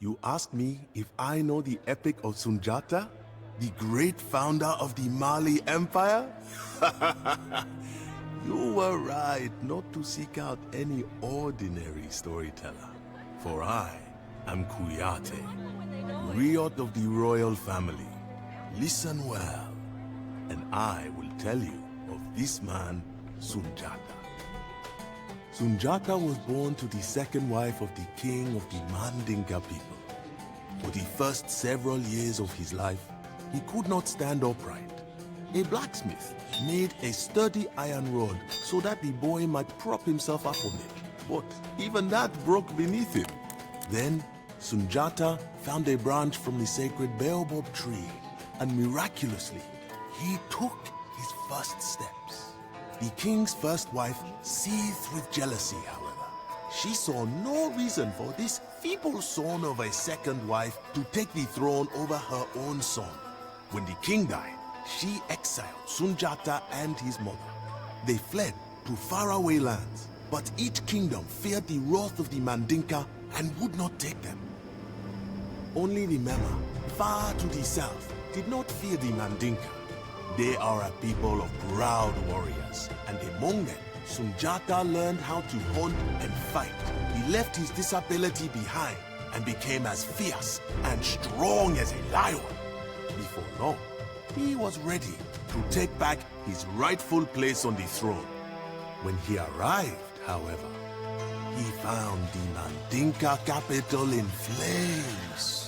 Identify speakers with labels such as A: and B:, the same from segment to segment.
A: You ask me if I know the epic of Sundjata, the great founder of the Mali Empire? You were right not to seek out any ordinary storyteller. For I am Kuyate, Riot of the royal family. Listen well, and I will tell you of this man, Sundjata. Sundjata was born to the second wife of the king of the Mandinka people. For the first several years of his life, he could not stand upright. A blacksmith made a sturdy iron rod so that the boy might prop himself up on it. But even that broke beneath him. Then Sundjata found a branch from the sacred baobab tree, and miraculously, he took his first steps. The king's first wife seethed with jealousy, however. She saw no reason for this feeble son of a second wife to take the throne over her own son. When the king died, she exiled Sundjata and his mother. They fled to faraway lands, but each kingdom feared the wrath of the Mandinka and would not take them. Only the Mema, far to the south, did not fear the Mandinka. They are a people of proud warriors, and among them, Sundjata learned how to hunt and fight. He left his disability behind and became as fierce and strong as a lion. Before long, he was ready to take back his rightful place on the throne. When he arrived, however, he found the Mandinka capital in flames.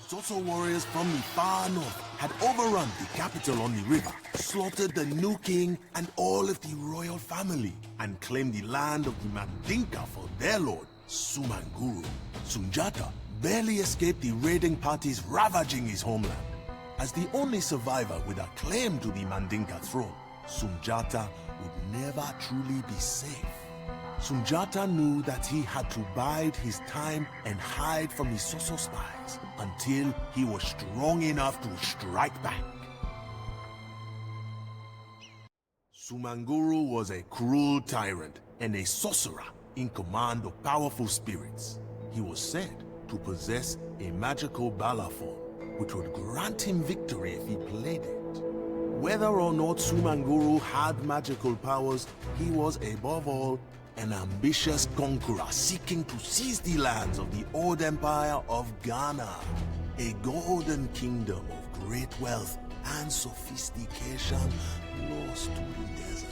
A: Sosso warriors from the far north had overrun the capital on the river, slaughtered the new king and all of the royal family, and claimed the land of the Mandinka for their lord, Sumanguru. Sundjata barely escaped the raiding parties ravaging his homeland. As the only survivor with a claim to the Mandinka throne, Sundjata would never truly be safe. Sundjata knew that he had to bide his time and hide from the Sosso spies until he was strong enough to strike back. Sumanguru was a cruel tyrant and a sorcerer in command of powerful spirits. He was said to possess a magical balafon, which would grant him victory if he played it. Whether or not Sumanguru had magical powers, he was above all an ambitious conqueror seeking to seize the lands of the old empire of Ghana, a golden kingdom of great wealth and sophistication close to the desert.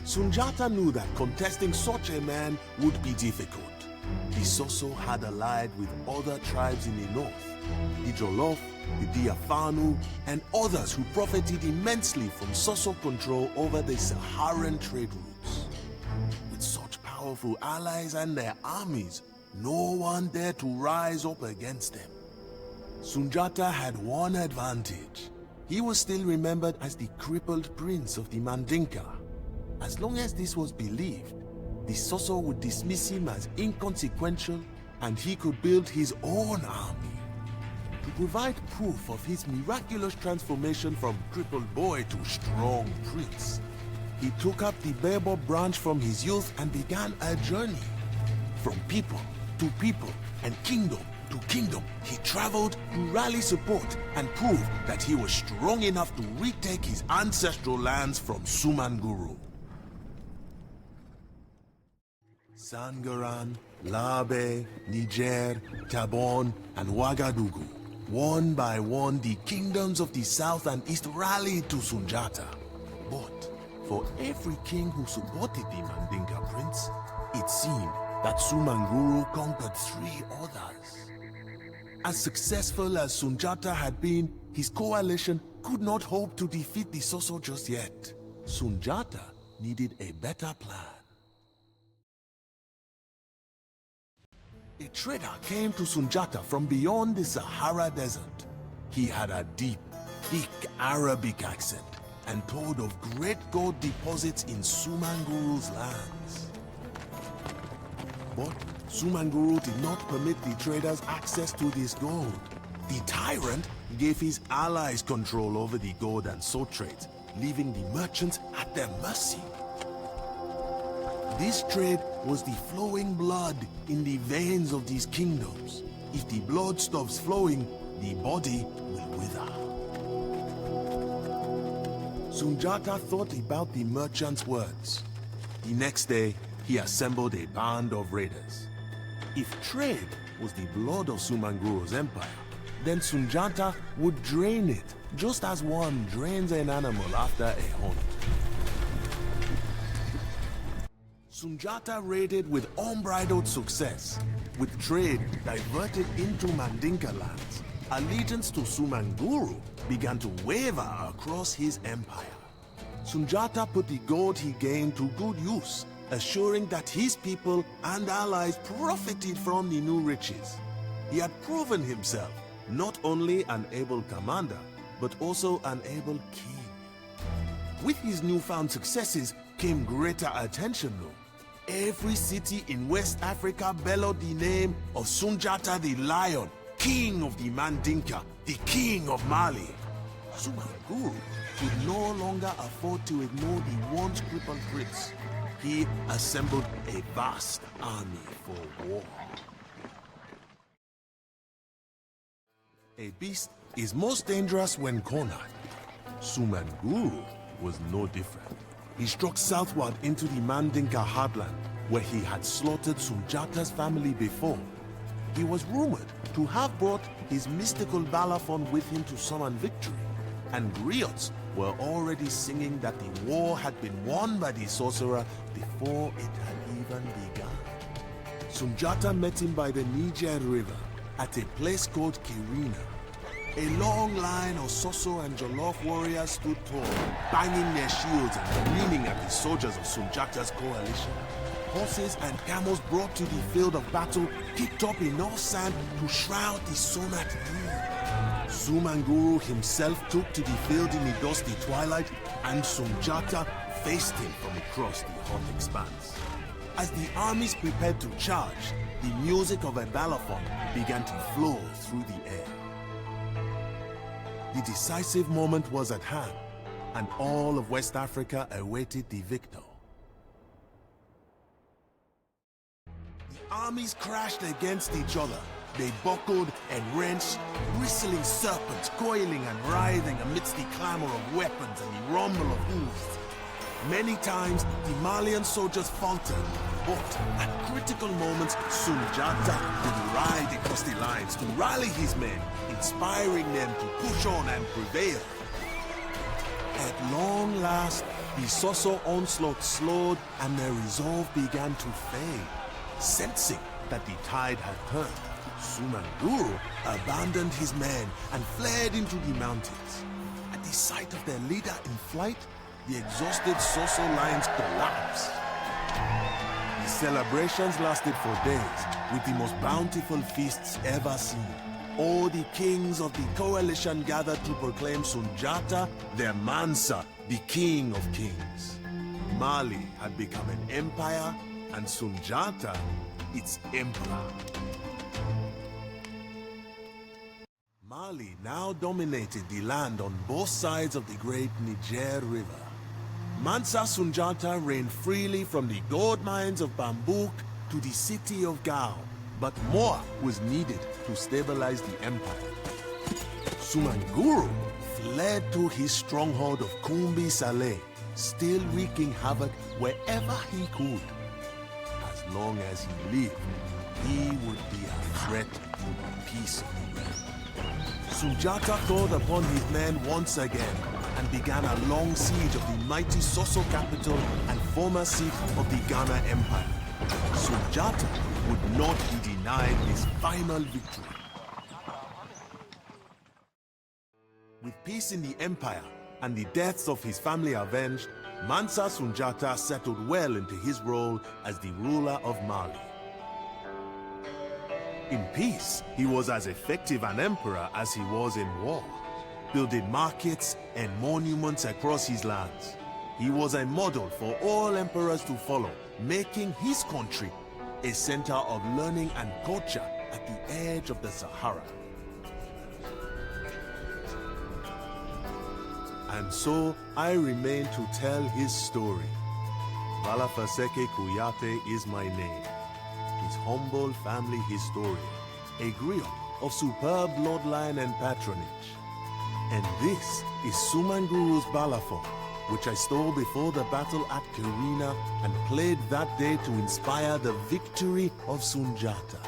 A: Sundjata knew that contesting such a man would be difficult. The Sosso had allied with other tribes in the north, the Jollof, the Diafanu, and others who profited immensely from Sosso control over the Saharan trade routes. With such powerful allies and their armies, no one dared to rise up against them. Sundjata had one advantage. He was still remembered as the crippled prince of the Mandinka. As long as this was believed, the Sosso would dismiss him as inconsequential and he could build his own army. To provide proof of his miraculous transformation from crippled boy to strong prince, he took up the baobab branch from his youth and began a journey. From people to people and kingdom to kingdom, he traveled to rally support and prove that he was strong enough to retake his ancestral lands from Sumanguru. Sangaran, Labe, Niger, Gabon, and Ouagadougou. One by one, the kingdoms of the south and east rallied to Sundjata. But for every king who supported the Mandinka prince, it seemed that Sumanguru conquered 3 others. As successful as Sundjata had been, his coalition could not hope to defeat the Sosso just yet. Sundjata needed a better plan. A trader came to Sundjata from beyond the Sahara Desert. He had a deep, thick Arabic accent and told of great gold deposits in Sumanguru's lands. But Sumanguru did not permit the traders access to this gold. The tyrant gave his allies control over the gold and salt trades, leaving the merchants at their mercy. This trade was the flowing blood in the veins of these kingdoms. If the blood stops flowing, the body will wither. Sundjata thought about the merchant's words. The next day, he assembled a band of raiders. If trade was the blood of Sumanguru's empire, then Sundjata would drain it, just as one drains an animal after a hunt. Sundjata raided with unbridled success. With trade diverted into Mandinka lands, allegiance to Sumanguru began to waver across his empire. Sundjata put the gold he gained to good use, assuring that his people and allies profited from the new riches. He had proven himself not only an able commander, but also an able king. With his newfound successes came greater attention though. Every city in West Africa bellowed the name of Sundjata the Lion, king of the Mandinka, the king of Mali. Sumanguru could no longer afford to ignore the once crippled prince. He assembled a vast army for war. A beast is most dangerous when cornered. Sumanguru was no different. He struck southward into the Mandinka heartland, where he had slaughtered Sundjata's family before. He was rumored to have brought his mystical balafon with him to summon victory, and griots were already singing that the war had been won by the sorcerer before it had even begun. Sundjata met him by the Niger River at a place called Kirina. A long line of Sosso and Jollof warriors stood tall, banging their shields and grinning at the soldiers of Sundjata's coalition. Horses and camels brought to the field of battle kicked up enough sand to shroud the sun at noon. Sumanguru himself took to the field in the dusty twilight, and Sundjata faced him from across the hot expanse. As the armies prepared to charge, the music of a balafon began to flow through the air. The decisive moment was at hand, and all of West Africa awaited the victor. The armies crashed against each other. They buckled and wrenched, bristling serpents coiling and writhing amidst the clamor of weapons and the rumble of hooves. Many times, the Malian soldiers faltered, but at critical moments, Sundjata would ride across the lines to rally his men, inspiring them to push on and prevail. At long last, the Sosso onslaught slowed and their resolve began to fade. Sensing that the tide had turned, Sumanguru abandoned his men and fled into the mountains. At the sight of their leader in flight, the exhausted Sosso lions collapsed. The celebrations lasted for days, with the most bountiful feasts ever seen. All the kings of the coalition gathered to proclaim Sundjata their Mansa, the king of kings. Mali had become an empire, and Sundjata its emperor. Mali now dominated the land on both sides of the great Niger River. Mansa Sundjata reigned freely from the gold mines of Bambouk to the city of Gao, but more was needed to stabilize the empire. Sumanguru fled to his stronghold of Kumbi Saleh, still wreaking havoc wherever he could. As long as he lived, he would be a threat to the peace of the realm. Sundjata called upon his men once again and began a long siege of the mighty Sosso capital and former seat of the Ghana Empire. Sundjata would not be denied his final victory. With peace in the empire and the deaths of his family avenged, Mansa Sundjata settled well into his role as the ruler of Mali. In peace, he was as effective an emperor as he was in war, building markets and monuments across his lands. He was a model for all emperors to follow, making his country a center of learning and culture at the edge of the Sahara. And so I remain to tell his story. Balafaseke Kuyate is my name. His humble family historian, a griot of superb bloodline and patronage. And this is Sumanguru's balafon, which I stole before the battle at Kirina and played that day to inspire the victory of Sundjata.